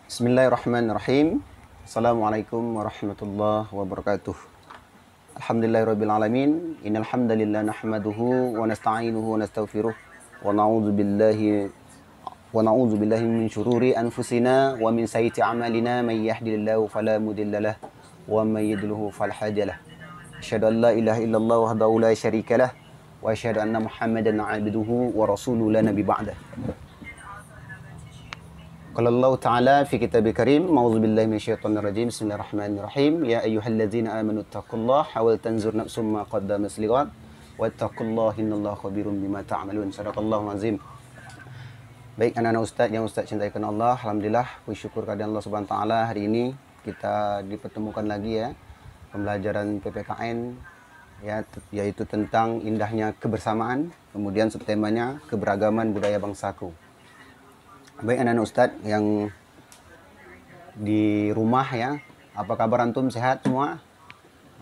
Bismillahirrahmanirrahim. Assalamualaikum warahmatullahi wabarakatuh. Alhamdulillahirabbil alamin. Innal hamdalillah nahmaduhu wa nasta'inuhu wa nastaghfiruh wa na'udzu billahi min syururi anfusina wa min sayyiati a'malina may yahdihillahu fala mudhillalah wa may yudlilhu fala hadiyalah. Asyhadu an la ilaha illallah wahdahu la syarikalah wa asyhadu anna Muhammadan 'abduhu wa rasuluhu la nabiyya ba'dah. Qala Allah Ta'ala fi kitabil karim, ma'udzu billahi minasyaitonir rajim. Bismillahirrahmanirrahim. Ya ayyuhalladzina amanu taqullaha wa tanzur nafsum ma qaddamat lighad wattaqullaha innallaha khabirum bima ta'malun. Shadaqallahu azim. Baik anak-anak ustaz yang ustaz cintai karena Allah, alhamdulillah puji syukur kepada Allah Subhanahu wa taala, hari ini kita dipertemukan lagi ya pembelajaran PPKN ya, yaitu tentang indahnya kebersamaan, kemudian subtemanya keberagaman budaya bangsaku. Baik anak-anak ustadz yang di rumah ya, apa kabar antum, sehat semua?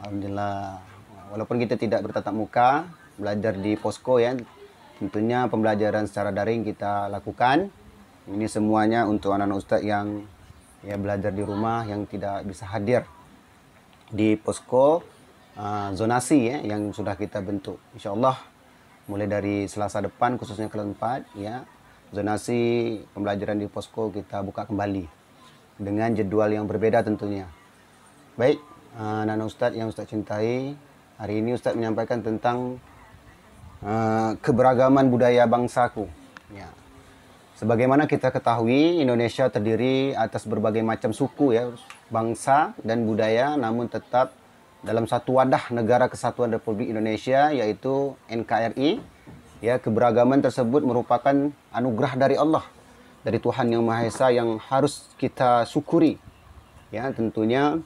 Alhamdulillah. Walaupun kita tidak bertatap muka, belajar di posko ya, tentunya pembelajaran secara daring kita lakukan. Ini semuanya untuk anak-anak ustadz yang ya belajar di rumah, yang tidak bisa hadir di posko zonasi ya, yang sudah kita bentuk. Insya Allah mulai dari Selasa depan, khususnya kelas 4 ya, zonasi pembelajaran di posko kita buka kembali dengan jadwal yang berbeda tentunya. Baik, anak-anak ustadz yang ustadz cintai, hari ini ustadz menyampaikan tentang keberagaman budaya bangsaku ya. Sebagaimana kita ketahui, Indonesia terdiri atas berbagai macam suku ya, bangsa dan budaya, namun tetap dalam satu wadah Negara Kesatuan Republik Indonesia, yaitu NKRI. Ya, keberagaman tersebut merupakan anugerah dari Allah, dari Tuhan Yang Maha Esa, yang harus kita syukuri. Ya, tentunya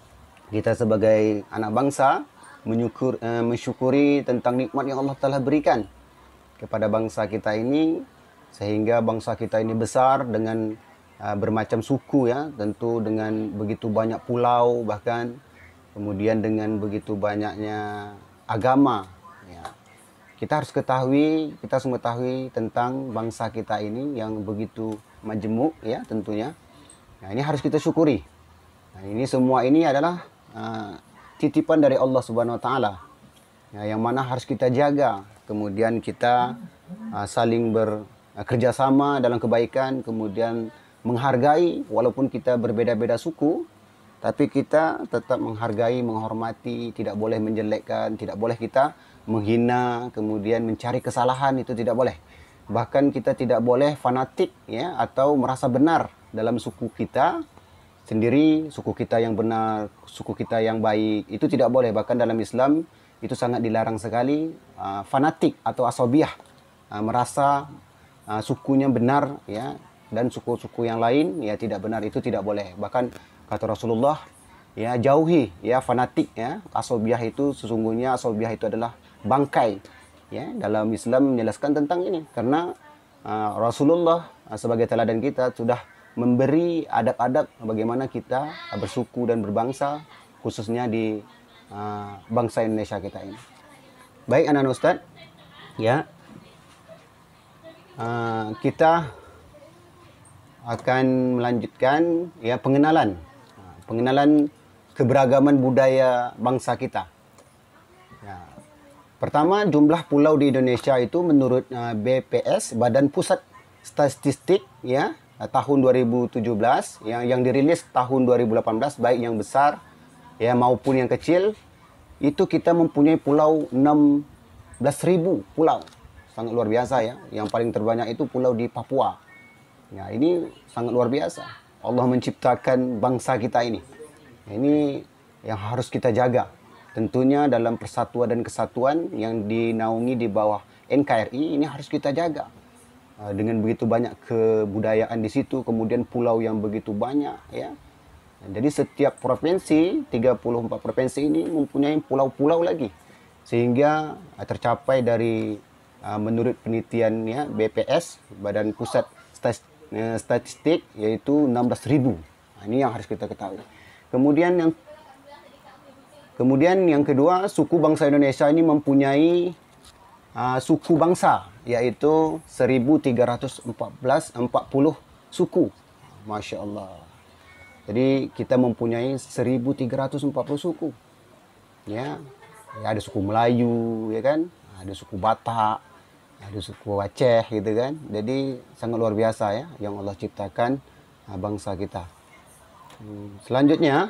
kita sebagai anak bangsa mensyukuri tentang nikmat yang Allah telah berikan kepada bangsa kita ini, sehingga bangsa kita ini besar dengan bermacam suku ya, tentu dengan begitu banyak pulau, bahkan kemudian dengan begitu banyaknya agama ya. Kita harus ketahui, kita semua ketahui tentang bangsa kita ini yang begitu majemuk ya tentunya. Nah, ini harus kita syukuri. Nah, ini semua ini adalah titipan dari Allah Subhanahu wa taala. Ya, yang mana harus kita jaga. Kemudian kita saling bekerja sama dalam kebaikan, kemudian menghargai walaupun kita berbeda-beda suku, tapi kita tetap menghargai, menghormati, tidak boleh menjelekkan, tidak boleh kita menghina, kemudian mencari kesalahan, itu tidak boleh. Bahkan kita tidak boleh fanatik ya, atau merasa benar dalam suku kita sendiri, suku kita yang benar, suku kita yang baik, itu tidak boleh. Bahkan dalam Islam itu sangat dilarang sekali fanatik atau asabiah, merasa sukunya benar ya, dan suku-suku yang lain ya tidak benar, itu tidak boleh. Bahkan kata Rasulullah ya, jauhi ya fanatik ya, asabiah itu sesungguhnya asabiah itu adalah bangkai ya. Dalam Islam menjelaskan tentang ini karena Rasulullah sebagai teladan kita sudah memberi adab-adab bagaimana kita bersuku dan berbangsa, khususnya di bangsa Indonesia kita ini. Baik anak-anak ustadz ya, kita akan melanjutkan ya pengenalan keberagaman budaya bangsa kita. Ya. Pertama, jumlah pulau di Indonesia itu menurut BPS, Badan Pusat Statistik ya, tahun 2017 yang dirilis tahun 2018, baik yang besar ya maupun yang kecil, itu kita mempunyai pulau 16.000 pulau. Sangat luar biasa ya. Yang paling terbanyak itu pulau di Papua. Ya, ini sangat luar biasa. Allah menciptakan bangsa kita ini. Ini yang harus kita jaga. Tentunya dalam persatuan dan kesatuan yang dinaungi di bawah NKRI ini harus kita jaga. Dengan begitu banyak kebudayaan di situ, kemudian pulau yang begitu banyak ya. Jadi setiap provinsi, 34 provinsi ini mempunyai pulau-pulau lagi. Sehingga tercapai dari menurut penelitian ya, BPS, Badan Pusat Statistik, yaitu 16.000. Nah, ini yang harus kita ketahui. Kemudian yang kedua, suku bangsa Indonesia ini mempunyai suku bangsa, yaitu 1.340 suku. Masya Allah. Jadi kita mempunyai 1340 suku. Ya, ya ada suku Melayu, ya kan? Ada suku Batak, ada suku Aceh gitu kan. Jadi sangat luar biasa ya yang Allah ciptakan bangsa kita. Selanjutnya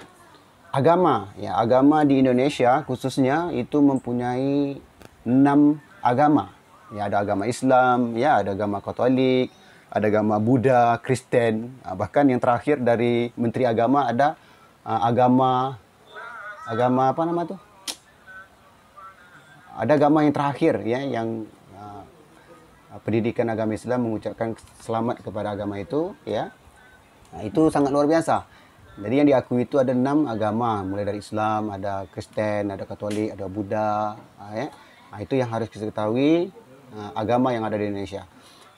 agama. Ya, agama di Indonesia khususnya itu mempunyai 6 agama. Ya, ada agama Islam, ya, ada agama Katolik, ada agama Buddha, Kristen. Bahkan yang terakhir dari Menteri Agama ada agama apa nama tuh? Ada agama yang terakhir ya yang pendidikan agama Islam mengucapkan selamat kepada agama itu ya. Nah, itu sangat luar biasa. Jadi yang diakui itu ada 6 agama, mulai dari Islam, ada Kristen, ada Katolik, ada Buddha. Ya. Nah, itu yang harus kita ketahui agama yang ada di Indonesia.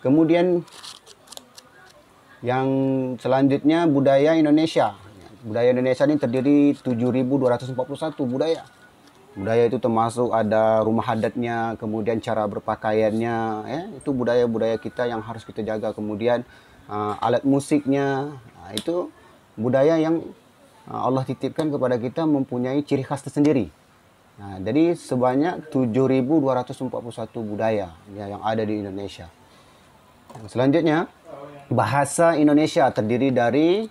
Kemudian yang selanjutnya budaya Indonesia. Budaya Indonesia ini terdiri 7.241 budaya. Budaya itu termasuk ada rumah adatnya, kemudian cara berpakaiannya, ya, itu budaya-budaya kita yang harus kita jaga. Kemudian alat musiknya, nah, itu budaya yang Allah titipkan kepada kita mempunyai ciri khas tersendiri. Nah, jadi sebanyak 7.241 budaya ya, yang ada di Indonesia. Selanjutnya, bahasa Indonesia terdiri dari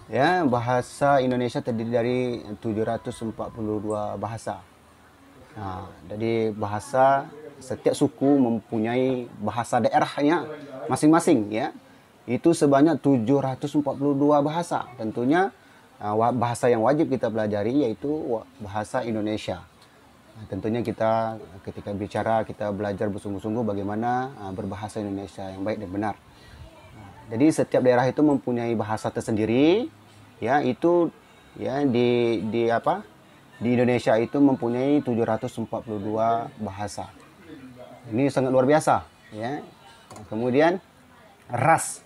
742 bahasa. Nah, jadi bahasa setiap suku mempunyai bahasa daerahnya masing-masing ya. Itu sebanyak 742 bahasa. Tentunya bahasa yang wajib kita pelajari yaitu bahasa Indonesia. Nah, tentunya kita ketika bicara kita belajar bersungguh-sungguh bagaimana berbahasa Indonesia yang baik dan benar. Nah, jadi setiap daerah itu mempunyai bahasa tersendiri ya, itu ya di Indonesia itu mempunyai 742 bahasa. Ini sangat luar biasa ya. Kemudian ras.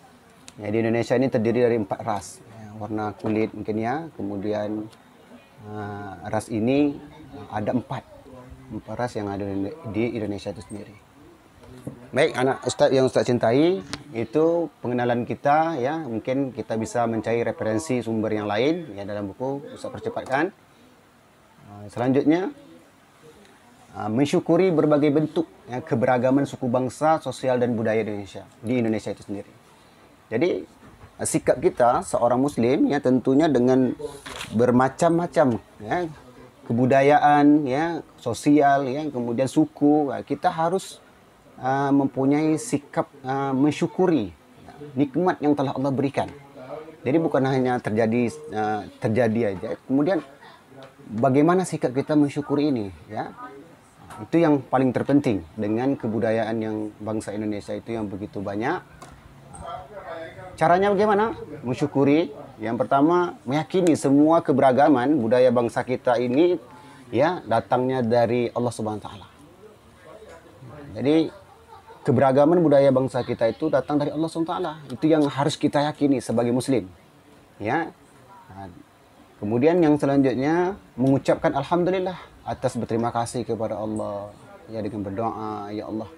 Ya, di Indonesia ini terdiri dari 4 ras. Ya, warna kulit mungkin ya. Kemudian ras ini ada 4 ras yang ada di Indonesia itu sendiri. Baik, anak Ustadz yang Ustadz cintai, itu pengenalan kita ya. Mungkin kita bisa mencari referensi sumber yang lain ya dalam buku Ustadz percepatkan. Selanjutnya mensyukuri berbagai bentuk ya, keberagaman suku bangsa, sosial dan budaya Indonesia di Indonesia itu sendiri. Jadi sikap kita seorang muslim ya tentunya dengan bermacam-macam ya kebudayaan ya, sosial ya, kemudian suku, kita harus mempunyai sikap mensyukuri ya, nikmat yang telah Allah berikan. Jadi bukan hanya terjadi aja. Kemudian bagaimana sikap kita mensyukuri ini ya. Itu yang paling terpenting dengan kebudayaan yang bangsa Indonesia itu yang begitu banyak. Caranya bagaimana? Mensyukuri. Yang pertama, meyakini semua keberagaman budaya bangsa kita ini ya datangnya dari Allah Subhanahu wa taala. Jadi keberagaman budaya bangsa kita itu datang dari Allah Subhanahu wa taala. Itu yang harus kita yakini sebagai muslim. Ya. Nah, kemudian yang selanjutnya mengucapkan alhamdulillah atas berterima kasih kepada Allah ya dengan berdoa, ya Allah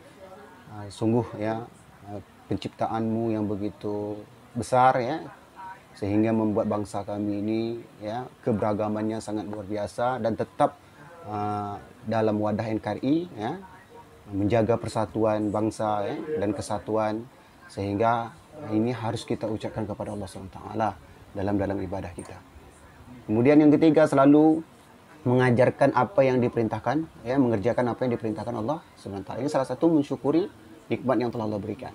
sungguh ya penciptaanmu yang begitu besar ya sehingga membuat bangsa kami ini ya keberagamannya sangat luar biasa dan tetap dalam wadah NKRI ya menjaga persatuan bangsa ya, dan kesatuan sehingga ini harus kita ucapkan kepada Allah SWT dalam ibadah kita. Kemudian yang ketiga selalu mengajarkan apa yang diperintahkan ya mengerjakan apa yang diperintahkan Allah SWT. Ini salah satu mensyukuri nikmat yang telah Allah berikan.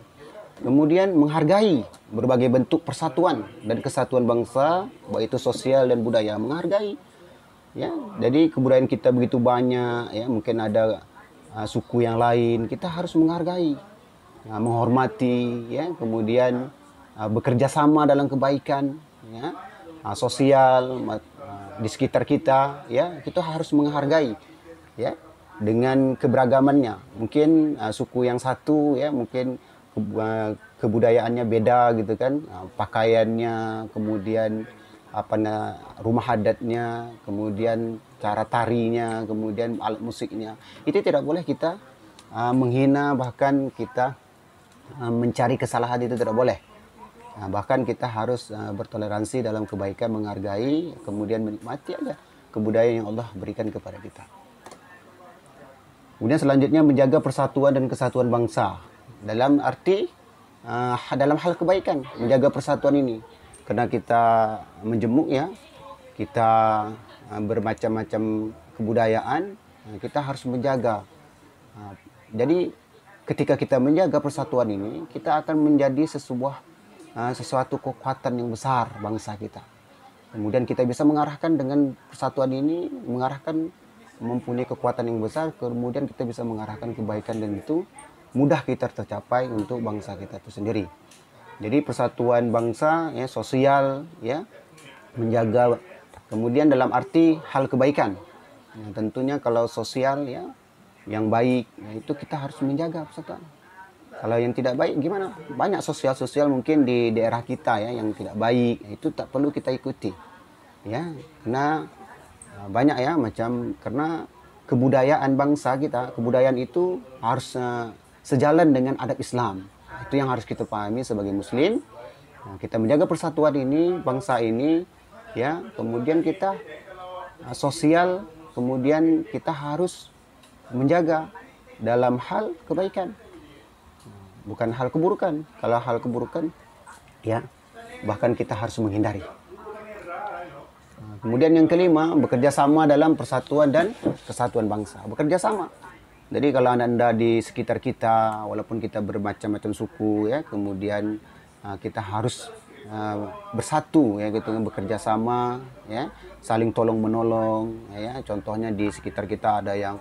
Kemudian menghargai berbagai bentuk persatuan dan kesatuan bangsa, baik itu sosial dan budaya, menghargai. Ya, jadi kebudayaan kita begitu banyak, ya mungkin ada suku yang lain, kita harus menghargai, ya, menghormati, ya, kemudian bekerja sama dalam kebaikan, ya, sosial di sekitar kita, ya kita harus menghargai, ya dengan keberagamannya. Mungkin suku yang satu, ya mungkin kebudayaannya beda gitu kan, pakaiannya, kemudian rumah adatnya, kemudian cara tarinya, kemudian alat musiknya, itu tidak boleh kita menghina, bahkan kita mencari kesalahan, itu tidak boleh Nah, bahkan kita harus bertoleransi dalam kebaikan, menghargai, kemudian menikmati aja kebudayaan yang Allah berikan kepada kita. Kemudian selanjutnya menjaga persatuan dan kesatuan bangsa. Dalam arti dalam hal kebaikan, menjaga persatuan ini. Karena kita menjemuk ya, kita bermacam-macam kebudayaan, kita harus menjaga. Jadi ketika kita menjaga persatuan ini, kita akan menjadi sesuatu kekuatan yang besar bangsa kita. Kemudian kita bisa mengarahkan dengan persatuan ini, mempunyai kekuatan yang besar, kemudian kita bisa mengarahkan kebaikan dan itu mudah kita tercapai untuk bangsa kita itu sendiri. Jadi persatuan bangsa ya, sosial ya, menjaga, kemudian dalam arti hal kebaikan. Ya, tentunya kalau sosial ya yang baik ya, itu kita harus menjaga persatuan. Kalau yang tidak baik gimana? Banyak sosial mungkin di daerah kita ya yang tidak baik, itu tak perlu kita ikuti. Ya, karena banyak ya macam, karena kebudayaan bangsa kita, kebudayaan itu harus sejalan dengan adab Islam. Itu yang harus kita pahami sebagai muslim. Nah, kita menjaga persatuan ini, bangsa ini ya, kemudian kita sosial, kemudian kita harus menjaga dalam hal kebaikan. Bukan hal keburukan. Kalau hal keburukan, ya bahkan kita harus menghindari. Kemudian yang kelima, bekerja sama dalam persatuan dan kesatuan bangsa. Bekerja sama. Jadi kalau anda di sekitar kita, walaupun kita bermacam-macam suku, ya, kemudian kita harus bersatu, ya, gitu, bekerja sama, ya, saling tolong menolong, ya. Contohnya di sekitar kita ada yang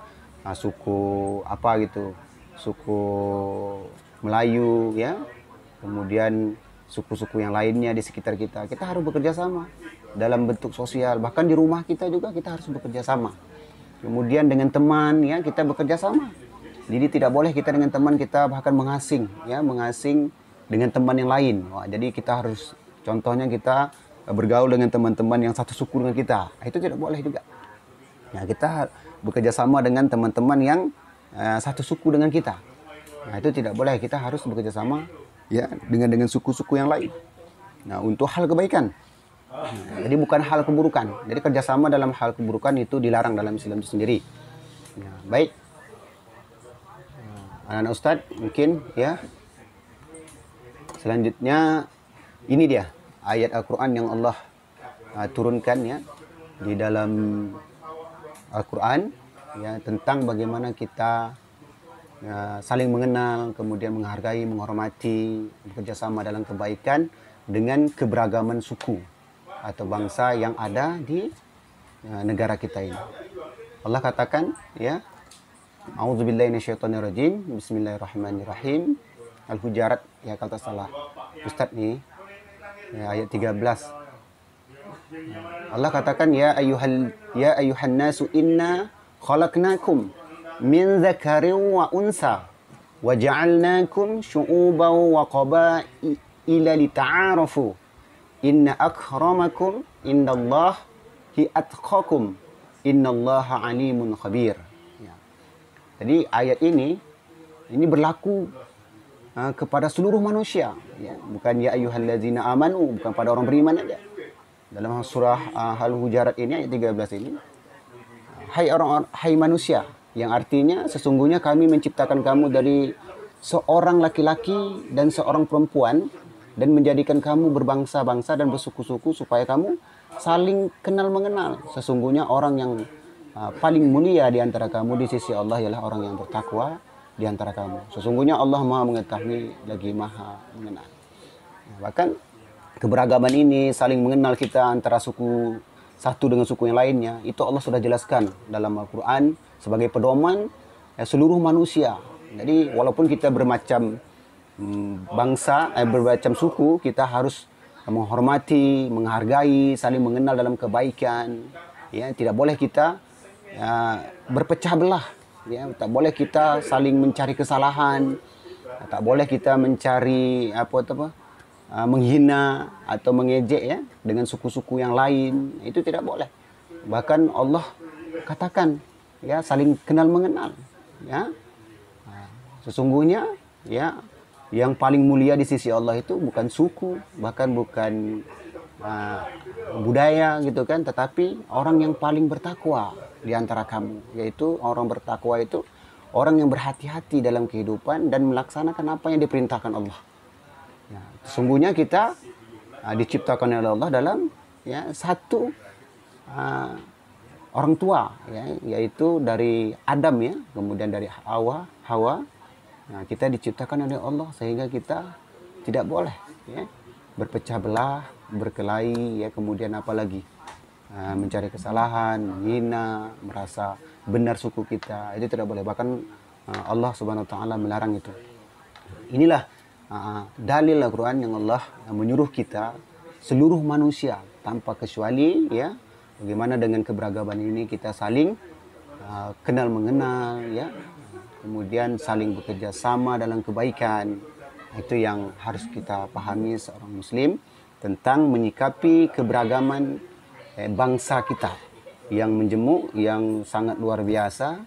suku apa gitu, suku Melayu ya, kemudian suku-suku yang lainnya di sekitar kita, kita harus bekerja sama dalam bentuk sosial. Bahkan di rumah kita juga kita harus bekerja sama. Kemudian dengan teman ya, kita bekerja sama. Jadi tidak boleh kita dengan teman kita bahkan mengasing ya, mengasing dengan teman yang lain. Wah, jadi kita harus, contohnya kita bergaul dengan teman-teman yang satu suku dengan kita, itu tidak boleh juga. Nah, kita bekerja sama dengan teman-teman yang satu suku dengan kita. Nah, itu tidak boleh, kita harus bekerja sama ya dengan suku-suku yang lain. Nah, untuk hal kebaikan. Nah, jadi bukan hal keburukan. Jadi kerjasama dalam hal keburukan itu dilarang dalam Islam itu sendiri. Nah, baik. Anak-anak Ustadz mungkin ya. Selanjutnya ini dia ayat Al-Quran yang Allah turunkan ya di dalam Al-Quran ya, tentang bagaimana kita saling mengenal, kemudian menghargai, menghormati, bekerja sama dalam kebaikan dengan keberagaman suku atau bangsa yang ada di negara kita ini. Allah katakan ya, A'udzubillahi minasyaitonirrajim, Bismillahirrahmanirrahim. Al-Hujarat ya kalau tak salah Ustadz nih ya, ayat 13. Allah katakan ya ayuhan nasu inna khalaqnakum min dzakarin wa unsa wa ja'alnakum syu'uban wa qabaila lita'arafu inna akramakum indallahi atqakum innallaha alimun khabir. Ya. Jadi ayat ini berlaku kepada seluruh manusia ya, bukan ya ayyuhallazina amanu, bukan pada orang beriman aja. Dalam surah Al-Hujarat ini ayat 13 ini, hai manusia, yang artinya sesungguhnya kami menciptakan kamu dari seorang laki-laki dan seorang perempuan dan menjadikan kamu berbangsa-bangsa dan bersuku-suku supaya kamu saling kenal mengenal. Sesungguhnya orang yang paling mulia di antara kamu di sisi Allah ialah orang yang bertakwa di antara kamu. Sesungguhnya Allah Maha mengetahui lagi Maha mengenal. Bahkan keberagaman ini, saling mengenal kita antara suku satu dengan suku yang lainnya, itu Allah sudah jelaskan dalam Al-Quran sebagai pedoman seluruh manusia. Jadi walaupun kita bermacam bangsa, bermacam suku, kita harus menghormati, menghargai, saling mengenal dalam kebaikan. Ya, tidak boleh kita berpecah belah. Ya, tak boleh kita saling mencari kesalahan, tak boleh kita mencari menghina atau mengejek ya dengan suku-suku yang lain, itu tidak boleh. Bahkan Allah katakan ya saling kenal mengenal ya. Sesungguhnya ya yang paling mulia di sisi Allah itu bukan suku, bahkan bukan budaya gitu kan, tetapi orang yang paling bertakwa di antara kamu, yaitu orang bertakwa itu orang yang berhati-hati dalam kehidupan dan melaksanakan apa yang diperintahkan Allah. Ya, sesungguhnya kita diciptakan oleh Allah dalam satu orang tua, yaitu dari Adam ya, kemudian dari Hawa. Nah, kita diciptakan oleh Allah sehingga kita tidak boleh berpecah belah, berkelahi, kemudian apalagi mencari kesalahan, menghina, merasa benar suku kita, itu tidak boleh. Bahkan Allah Subhanahu Wa Taala melarang itu. Inilah dalil Al-Quran yang Allah menyuruh kita seluruh manusia tanpa kecuali bagaimana dengan keberagaman ini kita saling kenal mengenal kemudian saling bekerja sama dalam kebaikan. Itu yang harus kita pahami seorang muslim tentang menyikapi keberagaman bangsa kita yang menjemuk, yang sangat luar biasa.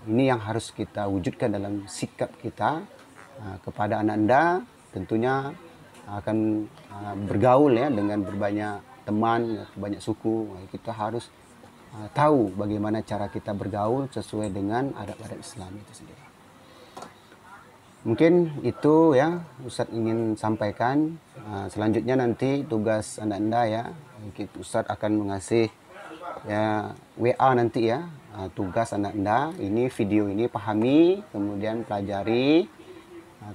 Ini yang harus kita wujudkan dalam sikap kita kepada anak Anda. Tentunya akan bergaul dengan berbanyak teman, banyak suku. Kita harus tahu bagaimana cara kita bergaul sesuai dengan adab-adab Islam itu sendiri. Mungkin itu Ustadz ingin sampaikan. Selanjutnya nanti tugas anak Anda Ustadz akan mengasih WA nanti tugas anak Anda. Ini video ini pahami, kemudian pelajari,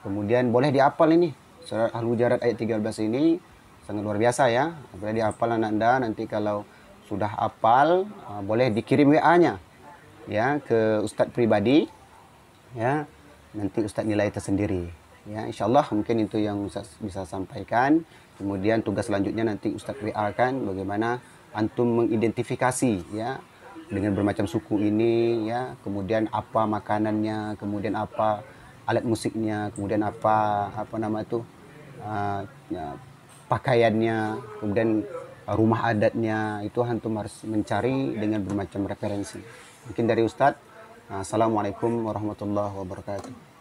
kemudian boleh dihafal ini. Surat Al-Hujurat ayat 13 ini sangat luar biasa boleh dihafal anak Anda. Nanti kalau sudah hafal boleh dikirim WA-nya ke Ustadz pribadi nanti Ustadz nilai tersendiri insyaallah. Mungkin itu yang Ustadz bisa sampaikan. Kemudian tugas selanjutnya nanti Ustadz WA kan bagaimana antum mengidentifikasi dengan bermacam suku ini kemudian apa makanannya, kemudian apa alat musiknya, kemudian apa nama itu pakaiannya, kemudian rumah adatnya. Itu antum harus mencari dengan bermacam referensi. Mungkin dari Ustadz. Assalamualaikum warahmatullahi wabarakatuh.